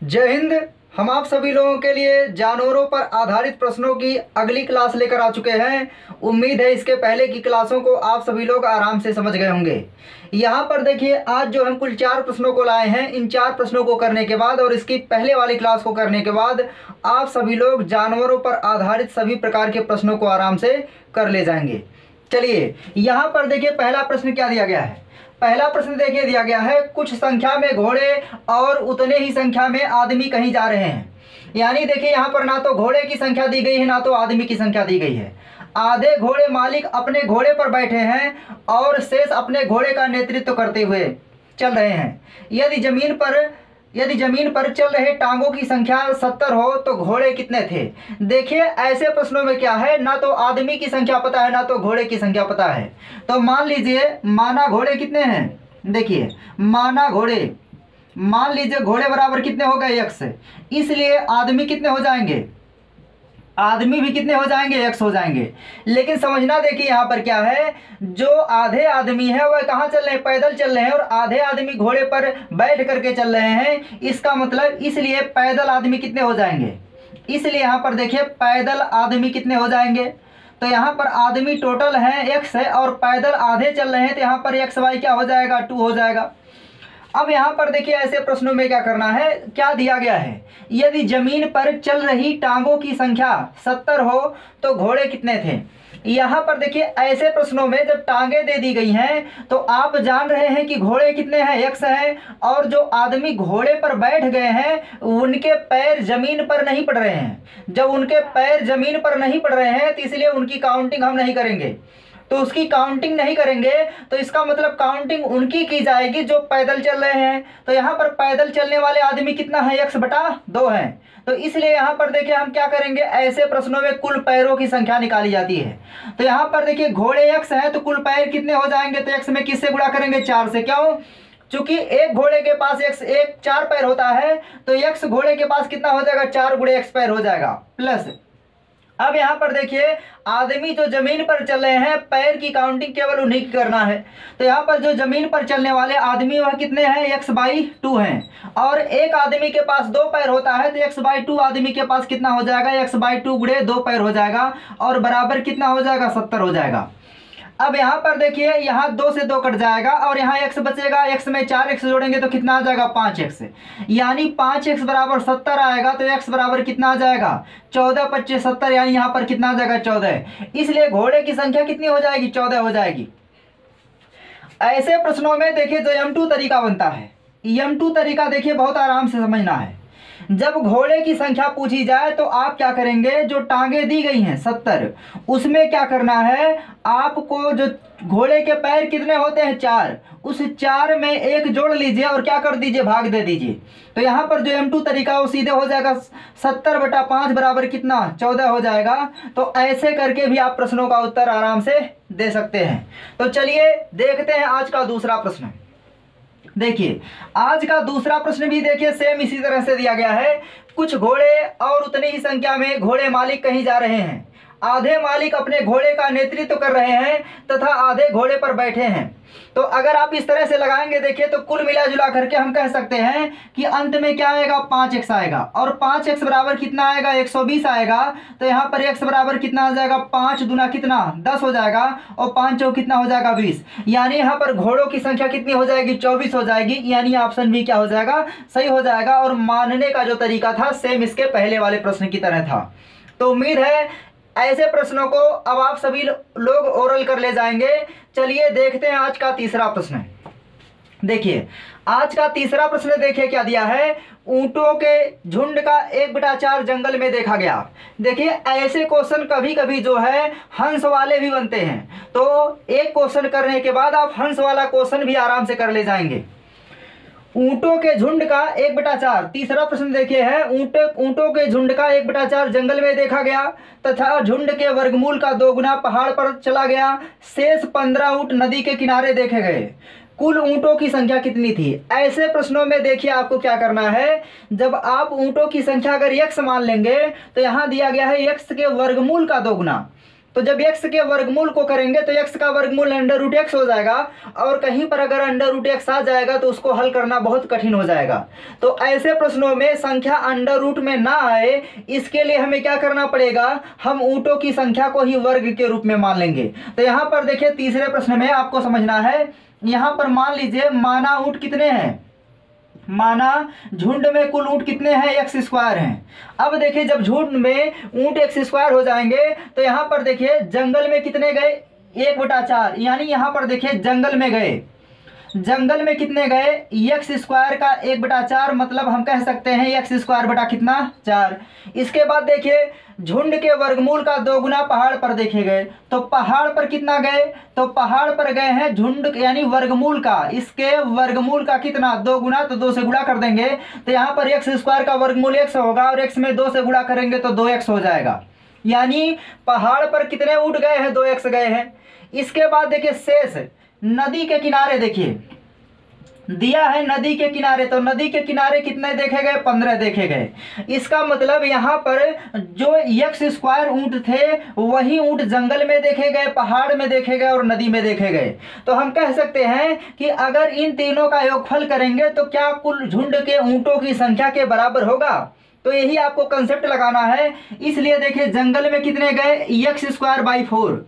जय हिंद। हम आप सभी लोगों के लिए जानवरों पर आधारित प्रश्नों की अगली क्लास लेकर आ चुके हैं। उम्मीद है इसके पहले की क्लासों को आप सभी लोग आराम से समझ गए होंगे। यहाँ पर देखिए, आज जो हम कुल 4 प्रश्नों को लाए हैं, इन 4 प्रश्नों को करने के बाद और इसकी पहले वाली क्लास को करने के बाद आप सभी लोग जानवरों पर आधारित सभी प्रकार के प्रश्नों को आराम से कर ले जाएंगे। चलिए, यहाँ पर देखिए पहला प्रश्न क्या दिया गया है। पहला प्रश्न देखिए दिया गया है, कुछ संख्या में घोड़े और उतने ही संख्या में आदमी कहीं जा रहे हैं। यानी देखिए यहाँ पर ना तो घोड़े की संख्या दी गई है ना तो आदमी की संख्या दी गई है। आधे घोड़े मालिक अपने घोड़े पर बैठे हैं और शेष अपने घोड़े का नेतृत्व करते हुए चल रहे हैं। यदि जमीन पर चल रहे टांगों की संख्या 70 हो तो घोड़े कितने थे। देखिए ऐसे प्रश्नों में क्या है, ना तो आदमी की संख्या पता है ना तो घोड़े की संख्या पता है। तो मान लीजिए माना घोड़े कितने हैं। देखिए मान लीजिए घोड़े बराबर कितने हो गए, x। इसलिए आदमी कितने हो जाएंगे, आदमी भी कितने हो जाएंगे, x हो जाएंगे। लेकिन समझना देखिए यहाँ पर क्या है, जो आधे आदमी है वह कहाँ चल रहे हैं, पैदल चल रहे हैं, और आधे आदमी घोड़े पर बैठ करके चल रहे हैं। इसका मतलब इसलिए पैदल आदमी कितने हो जाएंगे, इसलिए यहाँ पर देखिए पैदल आदमी कितने हो जाएंगे। तो यहाँ पर आदमी टोटल है x है और पैदल आधे चल रहे हैं, तो यहाँ पर x y क्या हो जाएगा, 2 हो जाएगा। अब यहाँ पर देखिए ऐसे प्रश्नों में क्या करना है, क्या दिया गया है, यदि जमीन पर चल रही टांगों की संख्या 70 हो तो घोड़े कितने थे। यहाँ पर देखिए ऐसे प्रश्नों में जब टांगे दे दी गई हैं तो आप जान रहे हैं कि घोड़े कितने हैं, x है, और जो आदमी घोड़े पर बैठ गए हैं उनके पैर जमीन पर नहीं पड़ रहे हैं। जब उनके पैर जमीन पर नहीं पड़ रहे हैं तो इसलिए उनकी काउंटिंग हम नहीं करेंगे। तो उसकी काउंटिंग नहीं करेंगे तो इसका मतलब काउंटिंग उनकी की जाएगी जो पैदल चल रहे हैं। तो यहाँ पर पैदल चलने वाले आदमी कितना है, x/2 है। तो इसलिए यहाँ पर देखिए हम क्या करेंगे, ऐसे प्रश्नों में कुल पैरों की संख्या निकाली जाती है। तो यहाँ पर देखिए घोड़े x है तो कुल पैर कितने हो जाएंगे, तो x में किससे गुणा करेंगे, 4 से। क्यों, चूंकि एक घोड़े के पास एक 4 पैर होता है तो x घोड़े के पास कितना हो जाएगा, 4 × x पैर हो जाएगा, प्लस। अब यहाँ पर देखिए आदमी जो जमीन पर चल रहे हैं, पैर की काउंटिंग केवल उन्हीं की करना है। तो यहाँ पर जो जमीन पर चलने वाले आदमी वह कितने हैं, x/2 हैं। और एक आदमी के पास 2 पैर होता है तो x/2 आदमी के पास कितना हो जाएगा, x/2 × 2 पैर हो जाएगा और बराबर कितना हो जाएगा, 70 हो जाएगा। अब यहाँ पर देखिए यहाँ 2 से 2 कट जाएगा और यहाँ x बचेगा, x में 4x जोड़ेंगे तो कितना आ जाएगा, 5x। यानी 5x बराबर 70 आएगा। तो x बराबर कितना आ जाएगा, 14 × 25 70, यानी यहाँ पर कितना आ जाएगा, 14। इसलिए घोड़े की संख्या कितनी हो जाएगी, 14 हो जाएगी। ऐसे प्रश्नों में देखिए जो M2 तरीका बनता है, M2 तरीका देखिए बहुत आराम से समझना है। जब घोड़े की संख्या पूछी जाए तो आप क्या करेंगे, जो टांगे दी गई हैं 70, उसमें क्या करना है, आपको जो घोड़े के पैर कितने होते हैं, 4, उस 4 में 1 जोड़ लीजिए और क्या कर दीजिए, भाग दे दीजिए। तो यहाँ पर जो M2 तरीका वो सीधे हो जाएगा, 70/5 बराबर कितना, 14 हो जाएगा। तो ऐसे करके भी आप प्रश्नों का उत्तर आराम से दे सकते हैं। तो चलिए देखते हैं आज का दूसरा प्रश्न। देखिए आज का दूसरा प्रश्न भी देखिए सेम इसी तरह से दिया गया है। कुछ घोड़े और उतनी ही संख्या में घोड़े मालिक कहीं जा रहे हैं। आधे मालिक अपने घोड़े का नेतृत्व कर रहे हैं तथा आधे घोड़े पर बैठे हैं। तो अगर आप इस तरह से लगाएंगे देखिए तो कुल मिला जुला करके हम कह सकते हैं कि अंत में क्या आएगा, 5x आएगा। और 5x बराबर कितना आएगा, 120 आएगा। तो यहाँ पर x बराबर कितना आ जाएगा, 5 दूना कितना, 10 हो जाएगा और 5 चौक कितना हो जाएगा, 20। यानी यहाँ पर घोड़ों की संख्या कितनी हो जाएगी, 24 हो जाएगी। यानी ऑप्शन बी क्या हो जाएगा, सही हो जाएगा। और मानने का जो तरीका था सेम इसके पहले वाले प्रश्न की तरह था। तो उम्मीद है ऐसे प्रश्नों को अब आप सभी लोग ओरल कर ले जाएंगे। चलिए देखते हैं आज का तीसरा प्रश्न। देखिए आज का तीसरा प्रश्न देखिए क्या दिया है, ऊंटों के झुंड का 1/4 जंगल में देखा गया। देखिए ऐसे क्वेश्चन कभी कभी जो है हंस वाले भी बनते हैं। तो एक क्वेश्चन करने के बाद आप हंस वाला क्वेश्चन भी आराम से कर ले जाएंगे। ऊंटों के झुंड का 1/4, तीसरा प्रश्न देखिए है, ऊंटों के झुंड का 1/4 जंगल में देखा गया तथा झुंड के वर्गमूल का 2 गुना पहाड़ पर चला गया। शेष 15 ऊंट नदी के किनारे देखे गए। कुल ऊंटों की संख्या कितनी थी। ऐसे प्रश्नों में देखिए आपको क्या करना है, जब आप ऊंटों की संख्या अगर x मान लेंगे तो यहाँ दिया गया है x के वर्गमूल का 2 गुना। तो जब x के वर्गमूल को करेंगे तो x का वर्गमूल अंडर रूट x हो जाएगा, और कहीं पर अगर अंडर रूट x आ जाएगा तो उसको हल करना बहुत कठिन हो जाएगा। तो ऐसे प्रश्नों में संख्या अंडर रूट में ना आए, इसके लिए हमें क्या करना पड़ेगा, हम ऊँटों की संख्या को ही वर्ग के रूप में मान लेंगे। तो यहाँ पर देखिए तीसरे प्रश्न में आपको समझना है, यहाँ पर मान लीजिए माना ऊँट कितने हैं, माना झुंड में कुल ऊँट कितने हैं, एक्स स्क्वायर हैं। अब देखिए जब झुंड में ऊँट एक्स स्क्वायर हो जाएंगे तो यहाँ पर देखिए जंगल में कितने गए, 1/4, यानी यहाँ पर देखिए जंगल में गए, जंगल में कितने गए, एक्स स्क्वायर का 1/4, मतलब हम कह सकते हैं एक्स स्क्वायर बटा कितना, 4। इसके बाद देखिए झुंड के वर्गमूल का 2 गुना पहाड़ पर देखे गए, तो पहाड़ पर कितना गए, तो पहाड़ पर गए हैं झुंड यानी वर्गमूल का, इसके वर्गमूल का कितना, 2 गुना, तो 2 से गुणा कर देंगे तो यहाँ पर एक्स स्क्वायर का वर्गमूल x होगा, और x में 2 से गुणा करेंगे तो 2x हो जाएगा। यानी पहाड़ पर कितने ऊँट गए हैं, 2x गए हैं। इसके बाद देखिए शेष नदी के किनारे, देखिए दिया है नदी के किनारे, तो नदी के किनारे कितने देखे गए, 15 देखे गए। इसका मतलब यहाँ पर जो एक्स स्क्वायर ऊँट थे वही ऊँट जंगल में देखे गए, पहाड़ में देखे गए और नदी में देखे गए। तो हम कह सकते हैं कि अगर इन तीनों का योगफल करेंगे तो क्या कुल झुंड के ऊँटों की संख्या के बराबर होगा। तो यही आपको कंसेप्ट लगाना है। इसलिए देखिए जंगल में कितने गए, एक्स स्क्वायर बाई 4,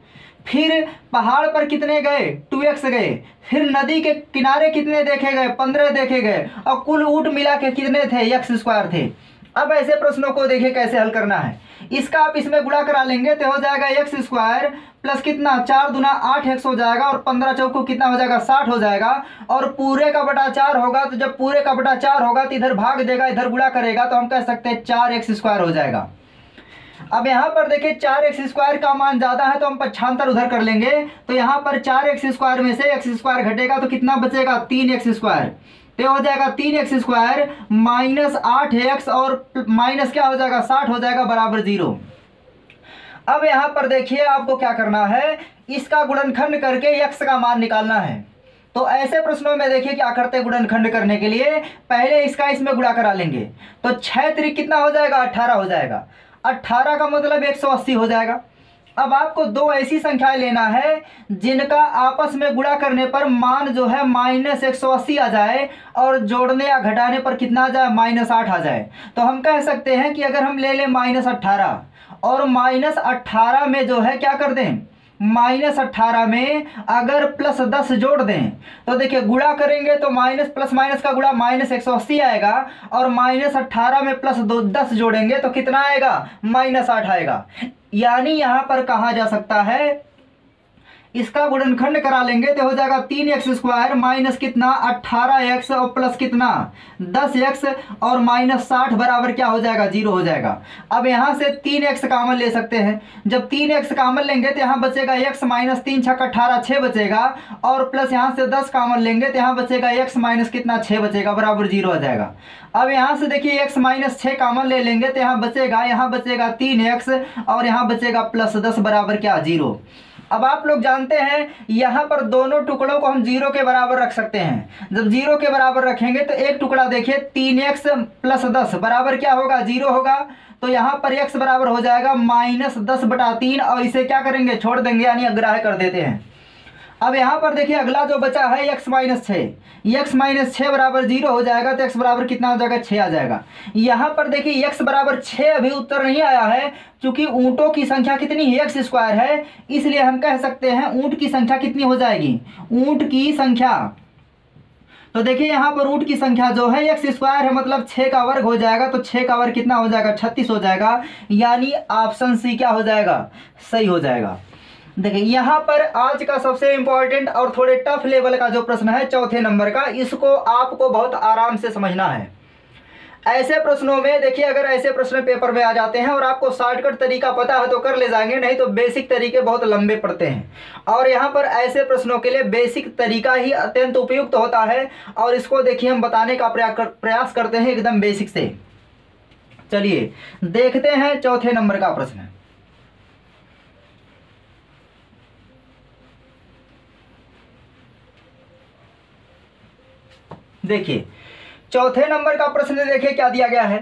फिर पहाड़ पर कितने गए, 2x गए, फिर नदी के किनारे कितने देखे गए, 15 देखे गए, और कुल ऊँट मिला के कितने थे, एक्स स्क्वायर थे। अब ऐसे प्रश्नों को देखिए कैसे हल करना है। इसका आप इसमें गुणा करा लेंगे तो हो जाएगा एक्स स्क्वायर प्लस कितना, 4 दूना 8x हो जाएगा, और 15 चौको कितना हो जाएगा, 60 हो जाएगा, और पूरे का बटा 4 होगा। तो जब पूरे का बटा 4 होगा तो इधर भाग देगा, इधर गुणा करेगा, तो हम कह सकते हैं 4x स्क्वायर हो जाएगा। अब यहाँ पर देखिए 4x स्क्वायर का मान ज़्यादा है तो हम पक्षांतर उधर कर लेंगे, तो यहाँ पर 4x स्क्वायर में से x स्क्वायर घटेगा तो कितना बचेगा, 3x स्क्वायर। तो हो जाएगा 3x स्क्वायर माइनस 8x, और माइनस क्या हो जाएगा, 60 हो जाएगा, बराबर 0। अब यहाँ पर देखिए आपको क्या करना है, इसका गुणनखंड करके x का मान निकालना है। तो ऐसे प्रश्नों में देखिए क्या करते हैं, गुणनखंड करने के लिए पहले इसका इसमें गुणा करा लेंगे, तो 6 त्रिक कितना हो जाएगा, 18 हो जाएगा। 18 का मतलब 180 हो जाएगा। अब आपको दो ऐसी संख्याएं लेना है जिनका आपस में गुणा करने पर मान जो है -180 आ जाए, और जोड़ने या घटाने पर कितना आ जाए, -8 आ जाए। तो हम कह सकते हैं कि अगर हम ले लें -18, और -18 में जो है क्या कर दें, -18 में अगर +10 जोड़ दें, तो देखिए गुणा करेंगे तो माइनस प्लस माइनस का गुणा -180 आएगा, और -18 में +10 जोड़ेंगे तो कितना आएगा, -8 आएगा। यानी यहाँ पर कहा जा सकता है, इसका गुणनखंड करा लेंगे तो हो जाएगा 3x स्क्वायर माइनस कितना, 18x, और प्लस कितना 10x, और -60 बराबर क्या हो जाएगा, 0 हो जाएगा। अब यहाँ से 3x कामन ले सकते हैं, जब 3x कामन लेंगे तो यहाँ बचेगा x माइनस 3 छक्का 18, 6 बचेगा, और प्लस यहाँ से 10 कामन लेंगे तो यहाँ बचेगा x माइनस कितना, 6 बचेगा, बराबर 0 हो जाएगा। अब यहाँ से देखिए x माइनस 6 कामन ले लेंगे तो यहाँ बचेगा 3x, और यहाँ बचेगा +10 बराबर क्या, 0। अब आप लोग जानते हैं यहाँ पर दोनों टुकड़ों को हम 0 के बराबर रख सकते हैं। जब 0 के बराबर रखेंगे तो एक टुकड़ा देखिए 3x + 10 बराबर क्या होगा, 0 होगा। तो यहाँ पर x बराबर हो जाएगा -10/3, और इसे क्या करेंगे, छोड़ देंगे, यानी अग्राह्य कर देते हैं। अब यहाँ पर देखिए अगला जो बचा है x माइनस 6 बराबर 0 हो जाएगा, तो x बराबर कितना हो जाएगा, 6 आ जाएगा। यहाँ पर देखिए x बराबर 6 अभी उत्तर नहीं आया है, क्योंकि ऊँटों की संख्या कितनी है, x स्क्वायर है, इसलिए हम कह सकते हैं ऊँट की संख्या कितनी हो जाएगी, ऊँट की संख्या। तो देखिए यहाँ पर ऊँट की संख्या जो है x स्क्वायर है, मतलब 6 का वर्ग हो जाएगा, तो 6 का वर्ग कितना हो जाएगा, 36 हो जाएगा। यानी ऑप्शन सी क्या हो जाएगा, सही हो जाएगा। देखिए यहाँ पर आज का सबसे इंपॉर्टेंट और थोड़े टफ लेवल का जो प्रश्न है चौथे नंबर का, इसको आपको बहुत आराम से समझना है। ऐसे प्रश्नों में देखिए, अगर ऐसे प्रश्न पेपर में आ जाते हैं और आपको शॉर्टकट तरीका पता है तो कर ले जाएंगे, नहीं तो बेसिक तरीके बहुत लंबे पड़ते हैं। और यहाँ पर ऐसे प्रश्नों के लिए बेसिक तरीका ही अत्यंत उपयुक्त होता है, और इसको देखिए हम बताने का प्रयास करते हैं एकदम बेसिक से। चलिए देखते हैं चौथे नंबर का प्रश्न। देखिए चौथे नंबर का प्रश्न देखिए क्या दिया गया है,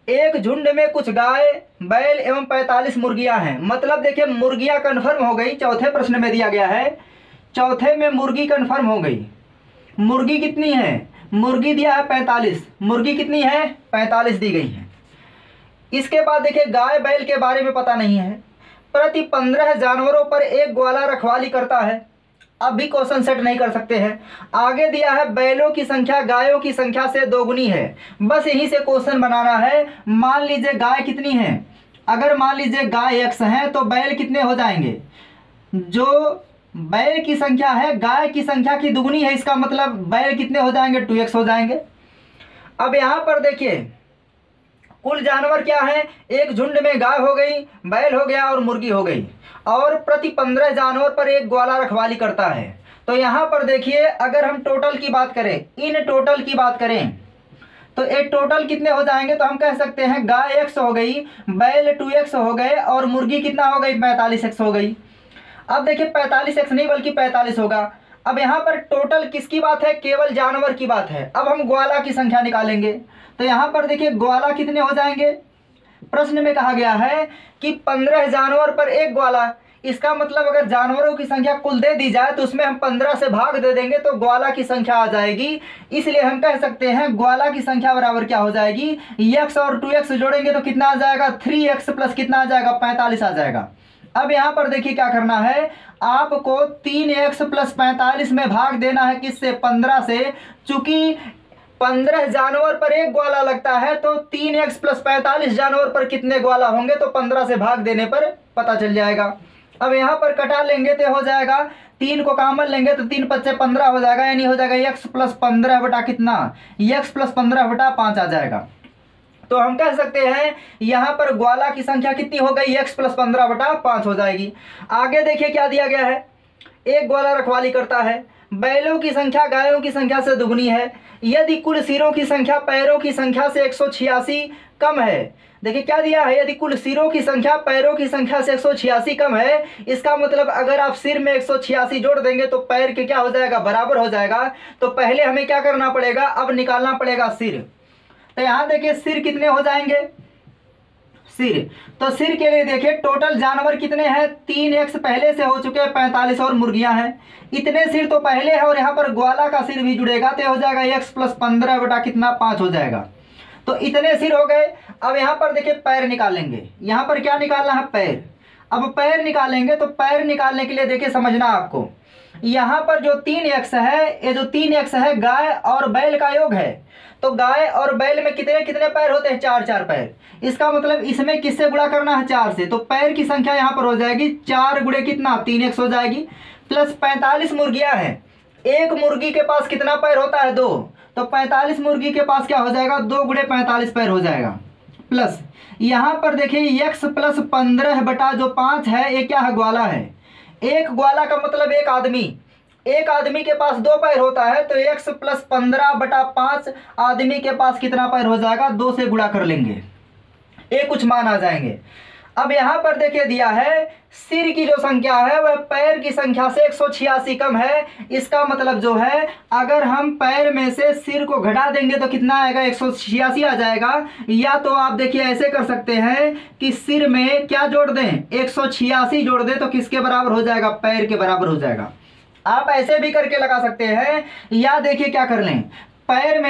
एक झुंड में कुछ गाय बैल एवं 45 मुर्गियां हैं। मतलब देखिए मुर्गियां कन्फर्म हो गई, चौथे प्रश्न में दिया गया है, चौथे में मुर्गी कन्फर्म हो गई। मुर्गी कितनी है? मुर्गी दिया है 45, मुर्गी कितनी है? 45 दी गई है। इसके बाद देखिए गाय बैल के बारे में पता नहीं है। प्रति 15 जानवरों पर एक ग्वाला रखवाली करता है। अब भी क्वेश्चन सेट नहीं कर सकते हैं। आगे दिया है बैलों की संख्या गायों की संख्या से दोगुनी है। बस यहीं से क्वेश्चन बनाना है। मान लीजिए गाय कितनी है, अगर मान लीजिए गाय x है तो बैल कितने हो जाएंगे? जो बैल की संख्या है गाय की संख्या की दुगुनी है, इसका मतलब बैल कितने हो जाएंगे? 2x हो जाएंगे। अब यहाँ पर देखिए कुल जानवर क्या है? एक झुंड में गाय हो गई, बैल हो गया और मुर्गी हो गई, और प्रति 15 जानवर पर एक ग्वाला रखवाली करता है। तो यहाँ पर देखिए अगर हम टोटल की बात करें, इन टोटल की बात करें तो एक टोटल कितने हो जाएंगे? तो हम कह सकते हैं गाय x हो गई, बैल 2x हो गए और मुर्गी कितना हो गई? 45x हो गई। अब देखिए 45x नहीं बल्कि 45 होगा। अब यहाँ पर टोटल किसकी बात है? केवल जानवर की बात है। अब हम ग्वाला की संख्या निकालेंगे तो यहाँ पर देखिए ग्वाला कितने हो जाएंगे? प्रश्न में कहा गया है कि 15 जानवर पर एक ग्वाला। इसका मतलब अगर जानवरों की संख्या कुल दे दी जाए तो उसमें हम 15 से भाग दे देंगे तो ग्वाला की संख्या आ जाएगी। इसलिए हम कह सकते हैं ग्वाला की संख्या बराबर क्या हो जाएगी? x और 2x जोड़ेंगे तो कितना आ जाएगा? 3x प्लस कितना आ जाएगा? 45 आ जाएगा। अब यहाँ पर देखिए क्या करना है, आपको 3x प्लस 45 में भाग देना है किससे? 15 से। चूंकि 15 जानवर पर एक ग्वाला लगता है तो 3x प्लस 45 जानवर पर कितने ग्वाला होंगे तो 15 से भाग देने पर पता चल जाएगा। अब यहाँ पर कटा लेंगे तो हो जाएगा, 3 को कॉमन लेंगे तो 3 पच्चे 15 हो जाएगा, यानी हो जाएगा x प्लस 15 बटा कितना? x प्लस 15 बटा 5 आ जाएगा। तो हम कह सकते हैं यहाँ पर ग्वाला की संख्या कितनी हो गई? x प्लस 15 बटा 5 हो जाएगी। आगे देखिए क्या दिया गया है, एक ग्वाला रखवाली करता है। बैलों की संख्या गायों की संख्या से दुगनी है यदि कुल सिरों की संख्या पैरों की संख्या से 186 कम है। देखिए क्या दिया है, यदि कुल सिरों की संख्या पैरों की संख्या से 186 कम है, इसका मतलब अगर आप सिर में 186 जोड़ देंगे तो पैर के क्या हो जाएगा? बराबर हो जाएगा। तो पहले हमें क्या करना पड़ेगा? अब निकालना पड़ेगा सिर। तो यहाँ देखिए सिर कितने हो जाएंगे? सिर, तो सिर के लिए देखिए टोटल जानवर कितने हैं? 3x पहले से हो चुके हैं 45 और मुर्गियां हैं। इतने सिर तो पहले है और यहाँ पर ग्वाला का सिर भी जुड़ेगा तो हो जाएगा x प्लस 15 बटा कितना? 5 हो जाएगा। तो इतने सिर हो गए। अब यहाँ पर देखिए पैर निकालेंगे। यहाँ पर क्या निकालना है? पैर। अब पैर निकालेंगे तो पैर निकालने के लिए देखिए समझना आपको, यहाँ पर जो 3x है, ये जो 3x है गाय और बैल का योग है। तो गाय और बैल में कितने कितने पैर होते हैं? 4 पैर। इसका मतलब इसमें किससे गुणा करना है? 4 से। तो पैर की संख्या यहाँ पर हो जाएगी 4 गुणे कितना? 3x हो जाएगी। प्लस 45 मुर्गियां हैं, एक मुर्गी के पास कितना पैर होता है? 2। तो 45 मुर्गी के पास क्या हो जाएगा? 2 गुणे 45 पैर हो जाएगा। प्लस यहाँ पर देखिए x प्लस 15 बटा जो 5 है, ये क्या है? ग्वाला है। एक ग्वाला का मतलब एक आदमी, एक आदमी के पास 2 पैर होता है तो x प्लस 15 बटा 5 आदमी के पास कितना पैर हो जाएगा? 2 से गुणा कर लेंगे, ये कुछ मान आ जाएंगे। अब यहाँ पर देखिए दिया है सिर की जो संख्या है वह पैर की संख्या से 186 कम है। इसका मतलब जो है अगर हम पैर में से सिर को घटा देंगे तो कितना आएगा? 186 आ जाएगा। या तो आप देखिए ऐसे कर सकते हैं कि सिर में क्या जोड़ दें? 186 जोड़ दें तो किसके बराबर हो जाएगा? पैर के बराबर हो जाएगा। आप ऐसे भी करके लगा सकते हैं, या देखिए क्या कर लें, पैर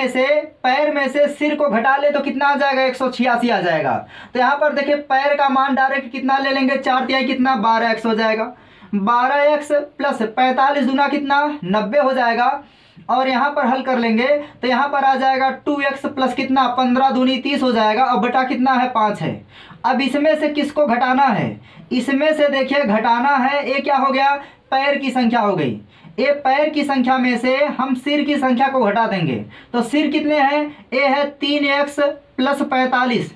में से सिर को घटा ले तो कितना आ जाएगा? 186 आ जाएगा। तो यहाँ पर देखिए पैर का मान डायरेक्ट कितना ले लेंगे? 4 तिहाई कितना? 12x हो जाएगा। 12x प्लस 45 दूना कितना? 90 हो जाएगा। और यहाँ पर हल कर लेंगे तो यहाँ पर आ जाएगा 2x प्लस कितना? 15 दूनी 30 हो जाएगा। और बटा कितना है? 5 है। अब इसमें से किसको घटाना है? इसमें से देखिए घटाना है, ये क्या हो गया? पैर की संख्या हो गई। ये पैर की संख्या में से हम सिर की संख्या को घटा देंगे तो सिर कितने हैं? ये है 3x प्लस 45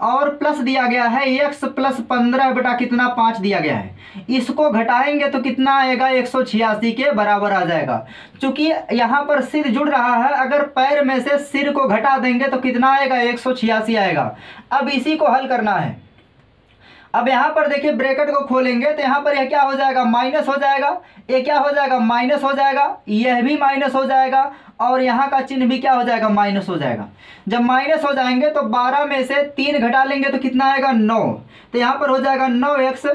और प्लस दिया गया है x प्लस 15 बटा कितना? 5 दिया गया है। इसको घटाएंगे तो कितना आएगा? 186 के बराबर आ जाएगा। चूंकि यहाँ पर सिर जुड़ रहा है, अगर पैर में से सिर को घटा देंगे तो कितना आएगा? 186 आएगा। अब इसी को हल करना है। अब यहाँ पर देखिए ब्रैकेट को खोलेंगे तो यहाँ पर यह क्या हो जाएगा, माइनस हो जाएगा, ये क्या हो जाएगा, माइनस हो जाएगा, यह भी माइनस हो जाएगा, और यहाँ का चिन्ह भी क्या हो जाएगा, माइनस हो जाएगा। जब माइनस हो जाएंगे तो 12 में से 3 घटा लेंगे तो कितना आएगा, 9। तो यहाँ पर हो जाएगा 9x,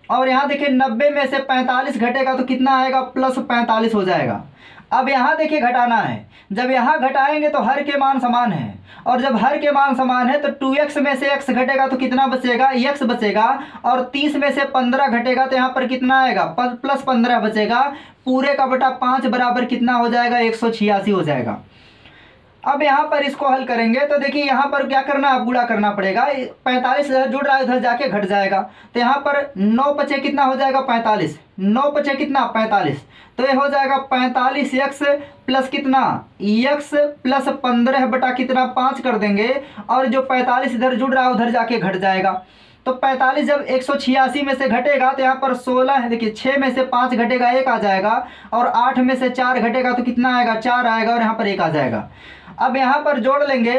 और यहाँ देखिए 90 में से 45 घटेगा तो कितना आएगा, प्लस 45 हो जाएगा। अब यहाँ देखिए घटाना है, जब यहाँ घटाएंगे तो हर के मान समान है, और जब हर के मान समान है तो 2x में से x घटेगा तो कितना बचेगा, x बचेगा, और 30 में से 15 घटेगा तो यहाँ पर कितना आएगा, प्लस 15 बचेगा। पूरे का बटा 5 बराबर कितना हो जाएगा, 186 हो जाएगा। अब यहाँ पर इसको हल करेंगे तो देखिए यहाँ पर क्या करना है, गुणा करना पड़ेगा। 45 जुड़ रहा है, उधर जाके घट जाएगा, तो यहाँ पर 9 पचे कितना हो जाएगा, 45, 9 पचे कितना, 45, तो ये हो जाएगा 45x प्लस कितना, x प्लस 15 बटा कितना, 5 कर देंगे, और जो 45 इधर जुड़ रहा है उधर जाके घट जाएगा। तो 45 जब 186 में से घटेगा तो यहाँ पर 16 है, देखिए 6 में से 5 घटेगा 1 आ जाएगा, और 8 में से 4 घटेगा तो कितना आएगा, 4 आएगा, और यहाँ पर 1 आ जाएगा। अब यहाँ पर जोड़ लेंगे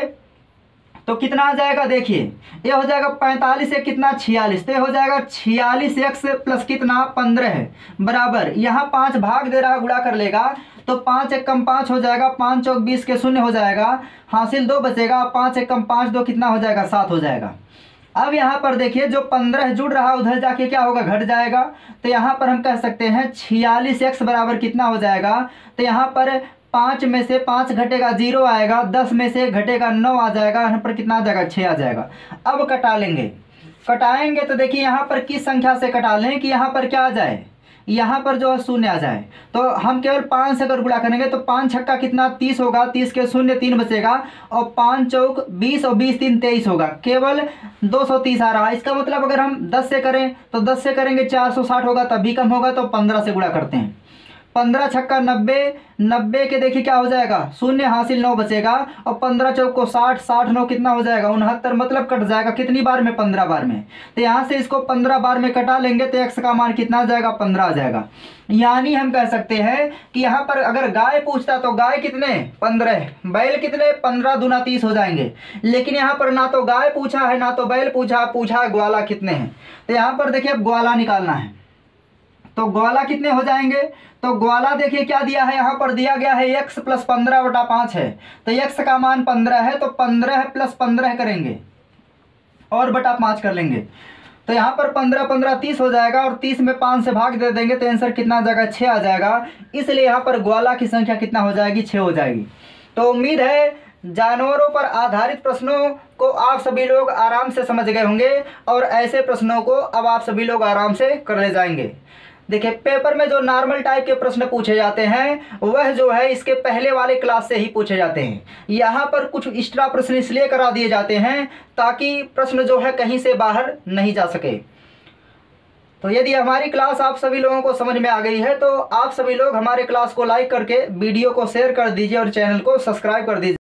तो कितना आ जाएगा, देखिए ये हो जाएगा 45 से कितना, 46, तो ये हो जाएगा 46x प्लस कितना, 15 है, बराबर यहाँ 5 भाग दे रहा है, गुणा कर लेगा तो 5 एक कम 5 हो जाएगा, 5 चौक 20 के 0 हो जाएगा, हासिल 2 बचेगा, 5 एक कम 5 2 कितना हो जाएगा, 7 हो जाएगा। अब यहाँ पर देखिए जो 15 जुड़ रहा है उधर जाके क्या होगा, घट जाएगा, तो यहाँ पर हम कह सकते हैं 46x बराबर कितना हो जाएगा, तो यहाँ पर 5 में से 5 घटेगा 0 आएगा, 10 में से घटेगा 9 आ जाएगा, यहाँ पर कितना आ जाएगा, 6 आ जाएगा। अब कटा लेंगे, कटाएंगे तो देखिए यहाँ पर किस संख्या से कटा लें कि यहाँ पर क्या आ जाए, यहाँ पर जो है 0 आ जाए। तो हम केवल 5 से अगर गुणा करेंगे तो 5 छक्का कितना, 30 होगा, 30 के 0 3 बचेगा, और 5 चौक 20 और 20 3 23 होगा, केवल 230 आ रहा है। इसका मतलब अगर हम 10 से करें तो 10 से करेंगे 460 होगा, तब भी कम होगा, तो 15 से गुणा करते हैं। 15 छक्का 90, 90 के देखिए क्या हो जाएगा, 0 हासिल 9 बचेगा, और 15 चौक को 60, 60 9 कितना हो जाएगा, 69, मतलब कट जाएगा कितनी बार में, 15 बार में। तो यहाँ से इसको 15 बार में कटा लेंगे तो x का मान कितना आ जाएगा, 15 आ जाएगा। यानी हम कह सकते हैं कि यहाँ पर अगर गाय पूछता तो गाय कितने, 15, बैल कितने, 15 दूना 30 हो जाएंगे, लेकिन यहाँ पर ना तो गाय पूछा है ना तो बैल पूछा है, ग्वाला कितने हैं। तो यहाँ पर देखिए अब ग्वाला निकालना है, तो ग्वाला कितने हो जाएंगे, तो ग्वाला देखिए क्या दिया है, यहाँ पर दिया गया है x प्लस 15 बटा 5 है, तो x का मान 15 है, तो 15 प्लस 15 करेंगे और बटा 5 कर लेंगे, तो यहाँ पर 15 15 30 हो जाएगा, और 30 में 5 से भाग दे देंगे तो आंसर कितना आ जाएगा, 6 आ जाएगा। इसलिए यहाँ पर ग्वाला की संख्या कितना हो जाएगी, 6 हो जाएगी। तो उम्मीद है जानवरों पर आधारित प्रश्नों को आप सभी लोग आराम से समझ गए होंगे, और ऐसे प्रश्नों को अब आप सभी लोग आराम से कर ले जाएंगे। देखिए पेपर में जो नॉर्मल टाइप के प्रश्न पूछे जाते हैं वह जो है इसके पहले वाले क्लास से ही पूछे जाते हैं। यहाँ पर कुछ एक्स्ट्रा प्रश्न इसलिए करा दिए जाते हैं ताकि प्रश्न जो है कहीं से बाहर नहीं जा सके। तो यदि हमारी क्लास आप सभी लोगों को समझ में आ गई है तो आप सभी लोग हमारे क्लास को लाइक करके वीडियो को शेयर कर दीजिए और चैनल को सब्सक्राइब कर दीजिए।